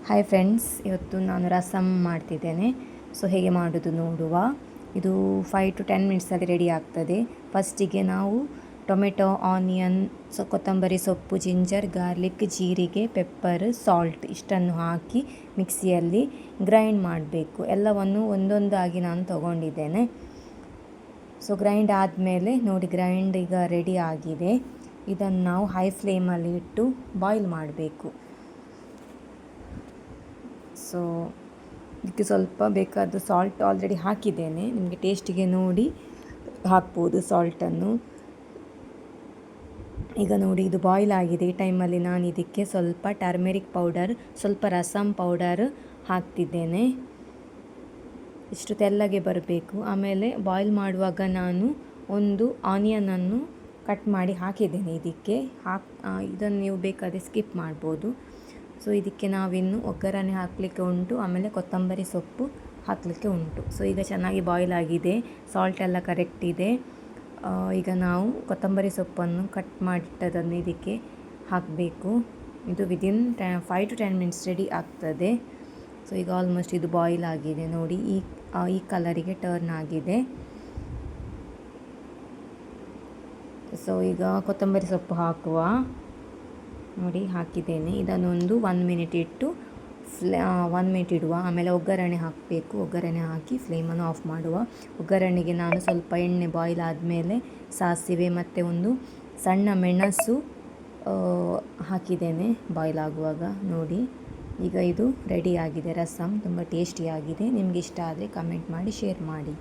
Hi friends, ಇವತ್ತು ನಾನು ರಸಮ್ ಮಾಡ್ತಿದ್ದೇನೆ. ಸೊ ಹೇಗೆ ಮಾಡೋದು ನೋಡುವ. ಇದು 5 to 10 ಮಿನಿಟ್ಸಲ್ಲಿ ರೆಡಿ ಆಗ್ತದೆ. ಫಸ್ಟಿಗೆ ನಾವು ಟೊಮೆಟೊ, ಆನಿಯನ್, ಕೊತ್ತಂಬರಿ ಸೊಪ್ಪು, ಜಿಂಜರ್, ಗಾರ್ಲಿಕ್, ಜೀರಿಗೆ, ಪೆಪ್ಪರ್, ಸಾಲ್ಟ್ ಇಷ್ಟನ್ನು ಹಾಕಿ ಮಿಕ್ಸಿಯಲ್ಲಿ ಗ್ರೈಂಡ್ ಮಾಡಬೇಕು. ಎಲ್ಲವನ್ನು ಒಂದೊಂದಾಗಿ ನಾನು ತಗೊಂಡಿದ್ದೇನೆ. ಸೊ ಗ್ರೈಂಡ್ ಆದಮೇಲೆ ನೋಡಿ, ಗ್ರೈಂಡ್ ಈಗ ರೆಡಿ ಆಗಿದೆ. ಇದನ್ನು ನಾವು ಹೈ ಫ್ಲೇಮಲ್ಲಿ ಇಟ್ಟು ಬಾಯ್ಲ್ ಮಾಡಬೇಕು. ಸೊ ಇದಕ್ಕೆ ಸ್ವಲ್ಪ ಬೇಕಾದ ಸಾಲ್ಟ್ ಆಲ್ರೆಡಿ ಹಾಕಿದ್ದೇನೆ. ನಿಮಗೆ ಟೇಸ್ಟಿಗೆ ನೋಡಿ ಹಾಕ್ಬೋದು ಸಾಲ್ಟನ್ನು. ಈಗ ನೋಡಿ, ಇದು ಬಾಯ್ಲ್ ಆಗಿದೆ. ಈ ಟೈಮಲ್ಲಿ ನಾನು ಇದಕ್ಕೆ ಸ್ವಲ್ಪ ಟರ್ಮೆರಿಕ್ ಪೌಡರ್, ಸ್ವಲ್ಪ ರಸಮ್ ಪೌಡರ್ ಹಾಕ್ತಿದ್ದೇನೆ. ಇಷ್ಟು ತೆಳ್ಳಗೆ ಬರಬೇಕು. ಆಮೇಲೆ ಬಾಯ್ಲ್ ಮಾಡುವಾಗ ನಾನು ಒಂದು ಆನಿಯನನ್ನು ಕಟ್ ಮಾಡಿ ಹಾಕಿದ್ದೇನೆ ಇದಕ್ಕೆ. ಇದನ್ನು ನೀವು ಬೇಕಾದರೆ ಸ್ಕಿಪ್ ಮಾಡ್ಬೋದು. ಸೊ ಇದಕ್ಕೆ ನಾವಿನ್ನು ಒಗ್ಗರಣೆ ಹಾಕಲಿಕ್ಕೆ ಉಂಟು, ಆಮೇಲೆ ಕೊತ್ತಂಬರಿ ಸೊಪ್ಪು ಹಾಕಲಿಕ್ಕೆ ಉಂಟು. ಸೊ ಈಗ ಚೆನ್ನಾಗಿ ಬಾಯ್ಲ್ ಆಗಿದೆ, ಸಾಲ್ಟ್ ಎಲ್ಲ ಕರೆಕ್ಟ್ ಇದೆ. ಈಗ ನಾವು ಕೊತ್ತಂಬರಿ ಸೊಪ್ಪನ್ನು ಕಟ್ ಮಾಡಿಟ್ಟದನ್ನು ಇದಕ್ಕೆ ಹಾಕಬೇಕು. ಇದು ವಿದಿನ್ 5 to 10 ಮಿನಿಟ್ಸ್ ರೆಡಿ ಆಗ್ತದೆ. ಸೊ ಈಗ ಆಲ್ಮೋಸ್ಟ್ ಇದು ಬಾಯ್ಲ್ ಆಗಿದೆ ನೋಡಿ, ಈ ಕಲರಿಗೆ ಟರ್ನ್ ಆಗಿದೆ. ಸೊ ಈಗ ಕೊತ್ತಂಬರಿ ಸೊಪ್ಪು ಹಾಕುವ. ನೋಡಿ ಹಾಕಿದ್ದೇನೆ. ಇದನ್ನೊಂದು 1 ಮಿನಿಟ್ ಇಟ್ಟು 1 ಮಿನಿಟ್ ಇಡುವ. ಆಮೇಲೆ ಒಗ್ಗರಣೆ ಹಾಕಬೇಕು. ಒಗ್ಗರಣೆ ಹಾಕಿ ಫ್ಲೇಮನ್ನು ಆಫ್ ಮಾಡುವ. ಒಗ್ಗರಣೆಗೆ ನಾನು ಸ್ವಲ್ಪ ಎಣ್ಣೆ ಬಾಯ್ಲ್ ಆದಮೇಲೆ ಸಾಸಿವೆ ಮತ್ತು ಒಂದು ಸಣ್ಣ ಮೆಣಸು ಹಾಕಿದ್ದೇನೆ ಬಾಯ್ಲ್ ಆಗುವಾಗ. ನೋಡಿ ಈಗ ಇದು ರೆಡಿ ಆಗಿದೆ ರಸಮ್. ತುಂಬ ಟೇಸ್ಟಿಯಾಗಿದೆ. ನಿಮಗೆ ಇಷ್ಟ ಆದರೆ ಕಮೆಂಟ್ ಮಾಡಿ, ಶೇರ್ ಮಾಡಿ.